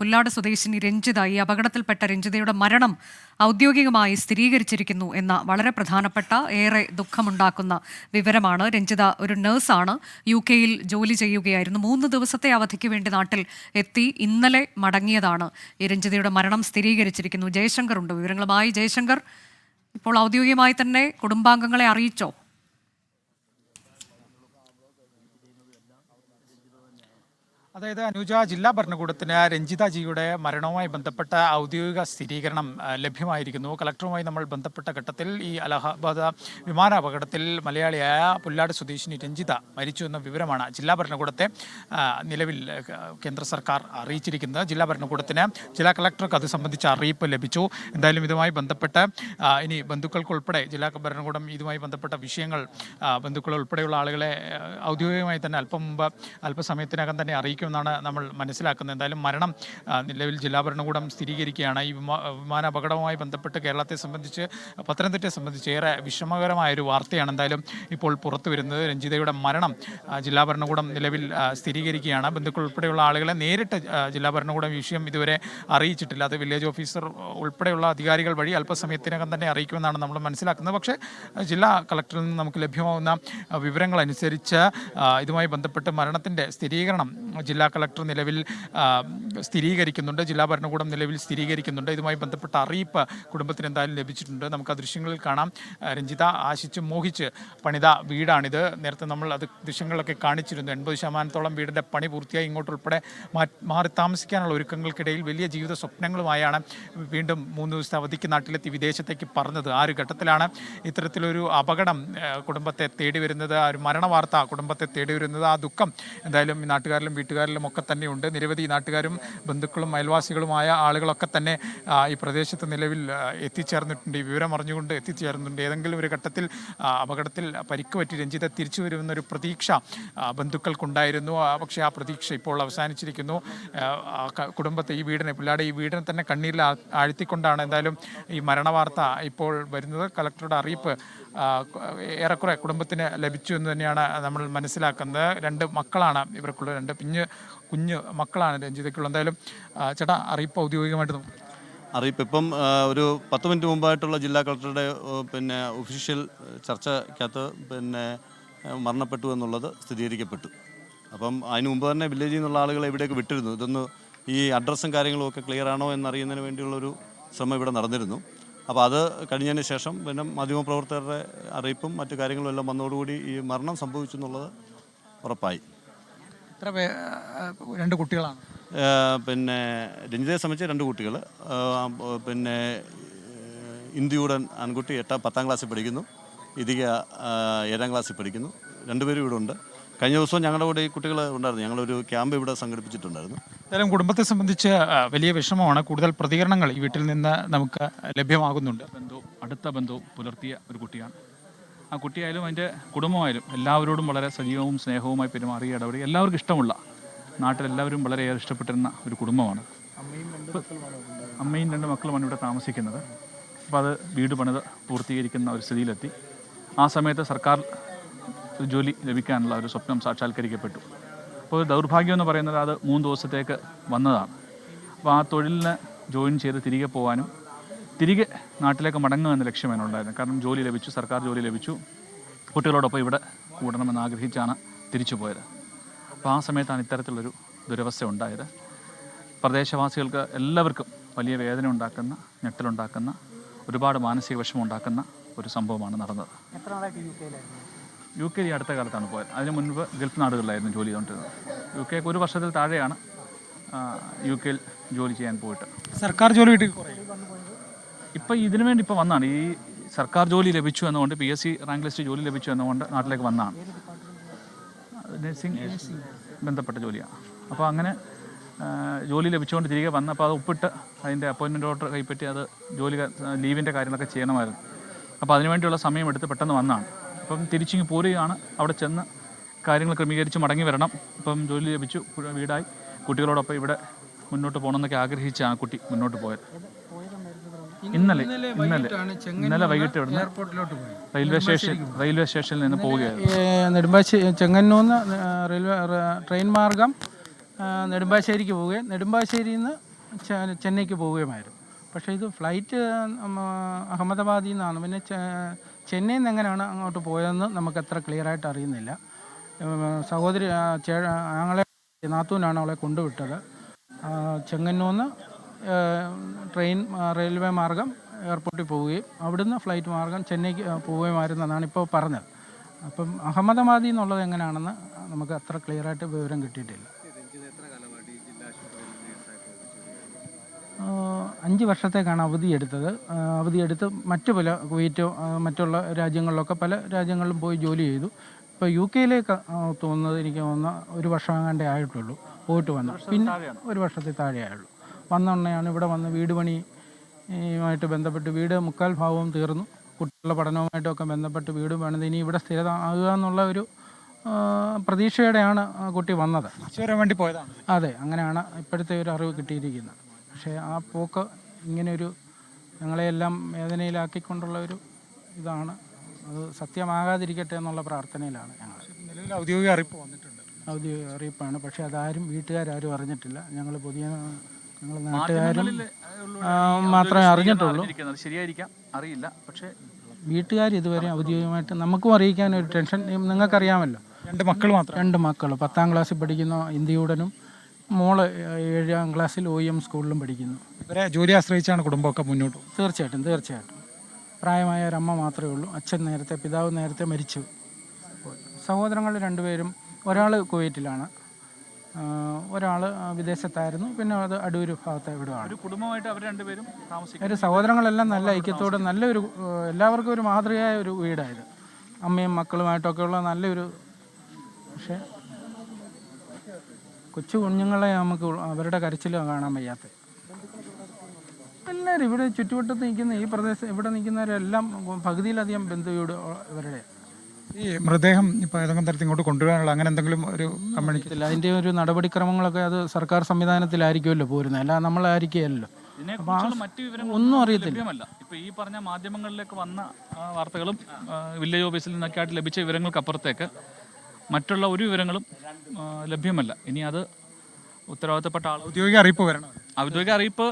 പുല്ലാട് സ്വദേശിനി രഞ്ജിത, ഈ അപകടത്തിൽപ്പെട്ട രഞ്ജിതയുടെ മരണം ഔദ്യോഗികമായി സ്ഥിരീകരിച്ചിരിക്കുന്നു എന്ന വളരെ പ്രധാനപ്പെട്ട, ഏറെ ദുഃഖമുണ്ടാക്കുന്ന വിവരമാണ്. രഞ്ജിത ഒരു നഴ്സാണ്, UK-യിൽ ജോലി ചെയ്യുകയായിരുന്നു. 3 ദിവസത്തെ അവധിക്ക് വേണ്ടി നാട്ടിൽ എത്തി ഇന്നലെ മടങ്ങിയതാണ്. ഈ രഞ്ജിതയുടെ മരണം സ്ഥിരീകരിച്ചിരിക്കുന്നു. ജയശങ്കർ ഉണ്ട് വിവരങ്ങളുമായി. ജയശങ്കർ, ഇപ്പോൾ ഔദ്യോഗികമായി തന്നെ കുടുംബാംഗങ്ങളെ അറിയിച്ചോ? അതായത് അനുജ, ജില്ലാ ഭരണകൂടത്തിന് രഞ്ജിതാജിയുടെ മരണവുമായി ബന്ധപ്പെട്ട ഔദ്യോഗിക സ്ഥിരീകരണം ലഭ്യമായിരിക്കുന്നു. കളക്ടറുമായി നമ്മൾ ബന്ധപ്പെട്ട ഘട്ടത്തിൽ ഈ അലഹാബാദ് വിമാനാപകടത്തിൽ മലയാളിയായ പുല്ലാട് സ്വദേശിനി രഞ്ജിത മരിച്ചു എന്ന വിവരമാണ് ജില്ലാ ഭരണകൂടത്തെ നിലവിൽ കേന്ദ്ര സർക്കാർ അറിയിച്ചിരിക്കുന്നത്. ജില്ലാ ഭരണകൂടത്തിന് ജില്ലാ കളക്ടർക്ക് അത് സംബന്ധിച്ച അറിയിപ്പ് ലഭിച്ചു. എന്തായാലും ഇതുമായി ബന്ധപ്പെട്ട് ഇനി ബന്ധുക്കൾക്കുൾപ്പെടെ ജില്ലാ ഭരണകൂടം ഇതുമായി ബന്ധപ്പെട്ട വിഷയങ്ങൾ ബന്ധുക്കൾ ഉൾപ്പെടെയുള്ള ആളുകളെ ഔദ്യോഗികമായി തന്നെ അല്പസമയത്തിനകം തന്നെ അറിയിക്കും എന്നാണ് നമ്മൾ മനസ്സിലാക്കുന്നത്. എന്തായാലും മരണം നിലവിൽ ജില്ലാ ഭരണകൂടം സ്ഥിരീകരിക്കുകയാണ്. ഈ വിമാനാപകടവുമായി ബന്ധപ്പെട്ട് കേരളത്തെ സംബന്ധിച്ച്, പത്തനംതിട്ടയെ സംബന്ധിച്ച് ഏറെ വിഷമകരമായൊരു വാർത്തയാണ് എന്തായാലും ഇപ്പോൾ പുറത്തു വരുന്നത്. രഞ്ജിതയുടെ മരണം ജില്ലാ ഭരണകൂടം നിലവിൽ സ്ഥിരീകരിക്കുകയാണ്. ബന്ധുക്കൾ ഉൾപ്പെടെയുള്ള ആളുകളെ നേരിട്ട് ജില്ലാ ഭരണകൂടം ഈ വിഷയം ഇതുവരെ അറിയിച്ചിട്ടില്ല. അത് വില്ലേജ് ഓഫീസർ ഉൾപ്പെടെയുള്ള അധികാരികൾ വഴി അല്പസമയത്തിനകം തന്നെ അറിയിക്കുമെന്നാണ് നമ്മൾ മനസ്സിലാക്കുന്നത്. പക്ഷേ ജില്ലാ കളക്ടറിൽ നിന്ന് നമുക്ക് ലഭ്യമാകുന്ന വിവരങ്ങൾ അനുസരിച്ച് ഇതുമായി ബന്ധപ്പെട്ട് മരണത്തിൻ്റെ സ്ഥിരീകരണം ജില്ലാ കളക്ടർ നിലവിൽ സ്ഥിരീകരിക്കുന്നുണ്ട്, ജില്ലാ ഭരണകൂടം നിലവിൽ സ്ഥിരീകരിക്കുന്നുണ്ട്. ഇതുമായി ബന്ധപ്പെട്ട അറിയിപ്പ് കുടുംബത്തിന് എന്തായാലും ലഭിച്ചിട്ടുണ്ട്. നമുക്ക് ആ ദൃശ്യങ്ങളിൽ കാണാം. രഞ്ജിത ആശിച്ച് മോഹിച്ച് പണിത വീടാണിത്. നേരത്തെ നമ്മൾ അത് ദൃശ്യങ്ങളൊക്കെ കാണിച്ചിരുന്നു. 80% വീടിൻ്റെ പണി പൂർത്തിയായി ഇങ്ങോട്ടുൾപ്പെടെ മാറി താമസിക്കാനുള്ള ഒരുക്കങ്ങൾക്കിടയിൽ വലിയ ജീവിത സ്വപ്നങ്ങളുമായാണ് വീണ്ടും 3 ദിവസത്തെ അവധിക്ക് നാട്ടിലെത്തി വിദേശത്തേക്ക് പറഞ്ഞത്. ആ ഒരു ഘട്ടത്തിലാണ് ഇത്തരത്തിലൊരു അപകടം കുടുംബത്തെ തേടി വരുന്നത്, ആ ഒരു മരണവാർത്ത കുടുംബത്തെ തേടി വരുന്നത്. ആ ദുഃഖം എന്തായാലും നാട്ടുകാരിലും വീട്ടുകാരിലും ഒക്കെ തന്നെയുണ്ട്. നിരവധി നാട്ടുകാരും ബന്ധുക്കളും അയൽവാസികളുമായ ആളുകളൊക്കെ തന്നെ ഈ പ്രദേശത്ത് നിലവിൽ എത്തിച്ചേർന്നിട്ടുണ്ട്. ഈ വിവരം അറിഞ്ഞുകൊണ്ട് എത്തിച്ചേർന്നിട്ടുണ്ട്. ഏതെങ്കിലും ഒരു ഘട്ടത്തിൽ അപകടത്തിൽ പരിക്ക് പറ്റി രഞ്ജിത തിരിച്ചു വരുമെന്നൊരു പ്രതീക്ഷ ബന്ധുക്കൾക്കുണ്ടായിരുന്നു. പക്ഷേ ആ പ്രതീക്ഷ ഇപ്പോൾ അവസാനിച്ചിരിക്കുന്നു. കുടുംബത്തെ, ഈ വീടിനെ, പുല്ലാട് ഈ വീടിനെ തന്നെ കണ്ണീരിൽ ആഴ്ത്തിക്കൊണ്ടാണ് എന്തായാലും ഈ മരണവാർത്ത ഇപ്പോൾ വരുന്നത്. കളക്ടറുടെ അറിയിപ്പ് ഏറെക്കുറെ കുടുംബത്തിന് ലഭിച്ചു എന്ന് തന്നെയാണ് നമ്മൾ മനസ്സിലാക്കുന്നത്. 2 മക്കളാണ് ഇവർക്കുള്ള, 2 കുഞ്ഞു മക്കളാണ് രഞ്ജിതയ്ക്കുള്ള. എന്തായാലും ചേട്ടാ, അറിയിപ്പ് ഔദ്യോഗികമായിട്ട് അറിയിപ്പ് ഇപ്പം ഒരു 10 മിനിറ്റ് മുമ്പായിട്ടുള്ള ജില്ലാ കളക്ടറുടെ ഒഫീഷ്യൽ ചർച്ചയ്ക്കകത്ത് മരണപ്പെട്ടു എന്നുള്ളത് സ്ഥിരീകരിക്കപ്പെട്ടു. അപ്പം അതിന് മുമ്പ് തന്നെ വില്ലേജിൽ നിന്നുള്ള ആളുകളെ ഇവിടേക്ക് വിട്ടിരുന്നു. ഇതൊന്ന് ഈ അഡ്രസ്സും കാര്യങ്ങളും ഒക്കെ ക്ലിയർ ആണോ എന്നറിയുന്നതിന് വേണ്ടിയുള്ളൊരു ശ്രമം ഇവിടെ നടന്നിരുന്നു. അപ്പോൾ അത് കഴിഞ്ഞതിന് ശേഷം മാധ്യമപ്രവർത്തകരുടെ അറിയിപ്പും മറ്റു കാര്യങ്ങളും എല്ലാം വന്നതോടുകൂടി ഈ മരണം സംഭവിച്ചു എന്നുള്ളത് ഉറപ്പായി. 2 കുട്ടികളാണ്. രഞ്ജിതയെ സംബന്ധിച്ച് 2 കുട്ടികൾ. ഇന്ത്യയുടെ ആൺകുട്ടി 10ാം ക്ലാസ്സിൽ പഠിക്കുന്നു, ഇതിക 7ാം ക്ലാസ്സിൽ പഠിക്കുന്നു. 2 പേരും ഇവിടെ ഉണ്ട്. കഴിഞ്ഞ ദിവസവും ഞങ്ങളുടെ കൂടെ ഈ കുട്ടികൾ ഉണ്ടായിരുന്നു. ഞങ്ങളൊരു ക്യാമ്പ് ഇവിടെ സംഘടിപ്പിച്ചിട്ടുണ്ടായിരുന്നു. എന്തായാലും കുടുംബത്തെ സംബന്ധിച്ച് വലിയ വിഷമമാണ്. കൂടുതൽ പ്രതികരണങ്ങൾ ഈ വീട്ടിൽ നിന്ന് നമുക്ക് ലഭ്യമാകുന്നുണ്ട്. അടുത്ത ബന്ധവും പുലർത്തിയ ഒരു കുട്ടിയാണ്. ആ കുട്ടിയായാലും അതിൻ്റെ കുടുംബമായാലും എല്ലാവരോടും വളരെ സജീവവും സ്നേഹവുമായി പെരുമാറി ഇടപെടി എല്ലാവർക്കും ഇഷ്ടമുള്ള, നാട്ടിലെല്ലാവരും വളരെയേറെ ഇഷ്ടപ്പെട്ടിരുന്ന ഒരു കുടുംബമാണ്. അമ്മയും 2 മക്കളുമാണ് ഇവിടെ താമസിക്കുന്നത്. അപ്പോൾ അത് വീട് പണിത് പൂർത്തീകരിക്കുന്ന ഒരു സ്ഥിതിയിലെത്തി. ആ സമയത്ത് സർക്കാർ ജോലി ലഭിക്കാനുള്ള ഒരു സ്വപ്നം സാക്ഷാത്കരിക്കപ്പെട്ടു. അപ്പോൾ ഒരു ദൗർഭാഗ്യം എന്ന് പറയുന്നത് അത് 3 ദിവസത്തേക്ക് വന്നതാണ്. അപ്പോൾ ആ തൊഴിലിന് ജോയിൻ ചെയ്ത് തിരികെ പോകാനും തിരികെ നാട്ടിലേക്ക് മടങ്ങുക എന്ന ലക്ഷ്യമാണ് ഉണ്ടായിരുന്നത്. കാരണം ജോലി ലഭിച്ചു, സർക്കാർ ജോലി ലഭിച്ചു, കുട്ടികളോടൊപ്പം ഇവിടെ കൂടണമെന്ന് ആഗ്രഹിച്ചാണ് തിരിച്ചു പോയത്. അപ്പോൾ ആ സമയത്താണ് ഇത്തരത്തിലുള്ളൊരു ദുരവസ്ഥ ഉണ്ടായത്. പ്രദേശവാസികൾക്ക് എല്ലാവർക്കും വലിയ വേദന ഉണ്ടാക്കുന്ന, ഞെട്ടലുണ്ടാക്കുന്ന, ഒരുപാട് മാനസിക വിഷമം ഉണ്ടാക്കുന്ന ഒരു സംഭവമാണ് നടന്നത്. UK അടുത്ത കാലത്താണ് പോയത്. അതിന് മുൻപ് ഗൾഫ് നാടുകളിലായിരുന്നു ജോലി ചെയ്തുകൊണ്ടിരുന്നത്. UK 1 വർഷത്തിൽ താഴെയാണ് UK ജോലി ചെയ്യാൻ പോയിട്ട്. സർക്കാർ ജോലി കിട്ടി ഇപ്പം ഇതിനു വേണ്ടി ഇപ്പോൾ വന്നാണ്. ഈ സർക്കാർ ജോലി ലഭിച്ചു എന്നുകൊണ്ട്, PSC റാങ്ക് ലിസ്റ്റ് ജോലി ലഭിച്ചു എന്നുകൊണ്ട് നാട്ടിലേക്ക് വന്നാണ്. നഴ്സിംഗ് ബന്ധപ്പെട്ട ജോലിയാണ്. അപ്പോൾ അങ്ങനെ ജോലി ലഭിച്ചുകൊണ്ട് തിരികെ വന്നപ്പോൾ അത് ഒപ്പിട്ട് അതിൻ്റെ അപ്പോയിൻമെൻറ്റ് ഓർഡർ കൈപ്പറ്റി അത് ജോലി ലീവിൻ്റെ കാര്യങ്ങളൊക്കെ ചെയ്യണമായിരുന്നു. അപ്പോൾ അതിനുവേണ്ടിയുള്ള സമയം എടുത്ത് പെട്ടെന്ന് വന്നാണ്. അപ്പം തിരിച്ചിങ്ങ് പോരുകയാണ്. അവിടെ ചെന്ന് കാര്യങ്ങൾ ക്രമീകരിച്ച് മടങ്ങി വരണം. ഇപ്പം ജോലി ലഭിച്ചു, വീടായി, കുട്ടികളോടൊപ്പം ഇവിടെ മുന്നോട്ട് പോകണമെന്നൊക്കെ ആഗ്രഹിച്ചാണ് കുട്ടി മുന്നോട്ട് പോയത്. ഇന്നലെ വൈകിട്ട് ഇവിടുന്ന് റെയിൽവേ സ്റ്റേഷനിൽ നിന്ന് പോവുകയായിരുന്നു. ചെങ്ങന്നൂന്ന് ട്രെയിൻ മാർഗം നെടുമ്പാശ്ശേരിക്ക് പോവുകയും നെടുമ്പാശ്ശേരിയിൽ നിന്ന് ചെന്നൈക്ക് പോവുകയുമായിരുന്നു. പക്ഷേ ഇത് ഫ്ലൈറ്റ് അഹമ്മദാബാദിൽ നിന്നാണ്. പിന്നെ ചെന്നൈയിൽ നിന്ന് എങ്ങനെയാണ് അങ്ങോട്ട് പോയതെന്ന് നമുക്ക് അത്ര ക്ലിയറായിട്ട് അറിയുന്നില്ല. സഹോദരി ഞങ്ങളെ നാത്തൂനാണ് അവളെ കൊണ്ടുവിട്ടത്. ചെങ്ങന്നൂന്ന് ട്രെയിൻ റെയിൽവേ മാർഗം എയർപോർട്ടിൽ പോവുകയും അവിടുന്ന് ഫ്ലൈറ്റ് മാർഗം ചെന്നൈക്ക് പോവുകയുമായിരുന്നെന്നാണ് ഇപ്പോൾ പറഞ്ഞത്. അപ്പം അഹമ്മദാബാദിൽ നിന്നുള്ളത് എങ്ങനെയാണെന്ന് നമുക്ക് അത്ര ക്ലിയറായിട്ട് വിവരം കിട്ടിയിട്ടില്ല. 5 വർഷത്തേക്കാണ് അവധിയെടുത്ത് മറ്റു പല കുവൈറ്റോ മറ്റുള്ള രാജ്യങ്ങളിലൊക്കെ പല രാജ്യങ്ങളിലും പോയി ജോലി ചെയ്തു. ഇപ്പോൾ UK തോന്നുന്നത് എനിക്ക് തോന്നുന്ന 1 വർഷം അങ്ങാണ്ടേ ആയിട്ടുള്ളൂ പോയിട്ട് വന്നു. പിന്നെ 1 വർഷത്തിൽ താഴെ ആയുള്ളൂ. വന്നുടനെയാണ് ഇവിടെ വന്ന് വീട് പണിയുമായിട്ട് ബന്ധപ്പെട്ട് വീട് 3/4 ഭാഗവും തീർന്നു. കുട്ടികളുടെ പഠനവുമായിട്ടൊക്കെ ബന്ധപ്പെട്ട് വീട് പണിത് ഇനി ഇവിടെ സ്ഥിരമാകുക എന്നുള്ള ഒരു പ്രതീക്ഷയോടെയാണ് കുട്ടി വന്നത്. വരാൻ വേണ്ടി പോയതാണ്. അതെ, അങ്ങനെയാണ് ഇപ്പോഴത്തെ ഒരു അറിവ് കിട്ടിയിരിക്കുന്നത്. പക്ഷേ ആ പോക്ക് ഇങ്ങനെയൊരു ഞങ്ങളെയെല്ലാം വേദനയിലാക്കിക്കൊണ്ടുള്ള ഒരു ഇതാണ്. അത് സത്യമാകാതിരിക്കട്ടെ എന്നുള്ള പ്രാർത്ഥനയിലാണ് ഞങ്ങൾ. നിലവിൽ ഔദ്യോഗിക അറിയിപ്പ് വന്നിട്ടുണ്ട്. ഔദ്യോഗിക അറിയിപ്പാണ്. പക്ഷേ അതാരും വീട്ടുകാരും അറിഞ്ഞിട്ടില്ല. ഞങ്ങൾ നാട്ടുകാരും മാത്രമേ അറിഞ്ഞിട്ടുള്ളൂ. ശരിയായിരിക്കാം, അറിയില്ല. പക്ഷേ വീട്ടുകാർ ഇതുവരെ ഔദ്യോഗികമായിട്ട് നമുക്കും അറിയിക്കാൻ ഒരു ടെൻഷൻ. നിങ്ങൾക്കറിയാമല്ലോ, 2 മക്കൾ മാത്രം. 2 മക്കൾ 10ാം ക്ലാസ്സിൽ പഠിക്കുന്ന ഇന്ത്യയുടനും മോള് 7ാം ക്ലാസ്സിൽ OEM സ്കൂളിലും പഠിക്കുന്നു. ഇവരെ ജോലി ആശ്രയിച്ചാണ് കുടുംബമൊക്കെ മുന്നോട്ട് പോകുന്നത്. തീർച്ചയായിട്ടും പ്രായമായ ഒരമ്മ മാത്രമേ ഉള്ളൂ. പിതാവ് നേരത്തെ മരിച്ചു. സഹോദരങ്ങൾ 2 പേരും, ഒരാൾ കുവൈറ്റിലാണ്, ഒരാൾ വിദേശത്തായിരുന്നു. പിന്നെ അത് അടൂർ ഭാഗത്ത് എവിടെയാണ്. ഒരു കുടുംബമായിട്ട് അവർ 2 പേരും താമസിക്കും. ഒരു സഹോദരങ്ങളെല്ലാം നല്ല ഐക്യത്തോടെ നല്ലൊരു എല്ലാവർക്കും ഒരു മാതൃകയായ ഒരു വീടായത്. അമ്മയും മക്കളുമായിട്ടൊക്കെ ഉള്ള നല്ലൊരു. പക്ഷേ കൊച്ചു കുഞ്ഞുങ്ങളെ നമുക്ക് അവരുടെ കരച്ചിൽ കാണാൻ വയ്യാത്ത എല്ലാവരും ഇവിടെ ചുറ്റുവട്ടത്ത് നിൽക്കുന്ന ഈ പ്രദേശം ഇവിടെ നിൽക്കുന്നവരെല്ലാം പകുതിയിലധികം ബന്ധുവീട് ഇവരുടെ. ഈ മൃതദേഹം ഇപ്പോൾ ഏതെങ്കിലും തരത്തിൽ ഇങ്ങോട്ട് കൊണ്ടുവരാനുള്ള അങ്ങനെ എന്തെങ്കിലും ഒരു കമ്പനിക്കില്ല. അതിൻ്റെ ഒരു നടപടിക്രമങ്ങളൊക്കെ അത് സർക്കാർ സംവിധാനത്തിലായിരിക്കുമല്ലോ പോരുന്നത്, അല്ലാതെ നമ്മളായിരിക്കുകയല്ലോ. ഒന്നും അറിയത്തില്ല. ഇപ്പോൾ ഈ പറഞ്ഞ മാധ്യമങ്ങളിലേക്ക് വന്ന വാർത്തകളും വില്ലേജ് ഓഫീസിൽ നിന്നൊക്കെ ആയിട്ട് ലഭിച്ച വിവരങ്ങൾക്കപ്പുറത്തേക്ക് മറ്റുള്ള ഒരു വിവരങ്ങളും ലഭ്യമല്ല. ഇനി അത് ഉത്തരവാദിത്തപ്പെട്ട ആൾ ഔദ്യോഗിക അറിയിപ്പ് വരണം. ഔദ്യോഗിക അറിയിപ്പ്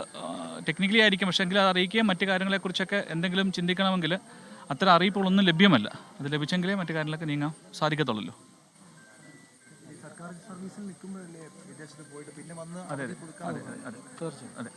ടെക്നിക്കലി ആയിരിക്കും. പക്ഷേ എങ്കിൽ അത് അറിയിക്കുകയും മറ്റു കാര്യങ്ങളെക്കുറിച്ചൊക്കെ എന്തെങ്കിലും ചിന്തിക്കണമെങ്കിൽ അത്തരം അറിയിപ്പുകളൊന്നും ലഭ്യമല്ല. അത് ലഭിച്ചെങ്കിലേ മറ്റു കാര്യങ്ങളൊക്കെ നീങ്ങാൻ സാധിക്കത്തുള്ളൂ. സർക്കാർ സർവീസിൽ നിൽക്കുമ്പോഴല്ലേ വിദേശത്ത് പോയിട്ട് പിന്നെ വന്ന് അതെ തീർച്ചയായും.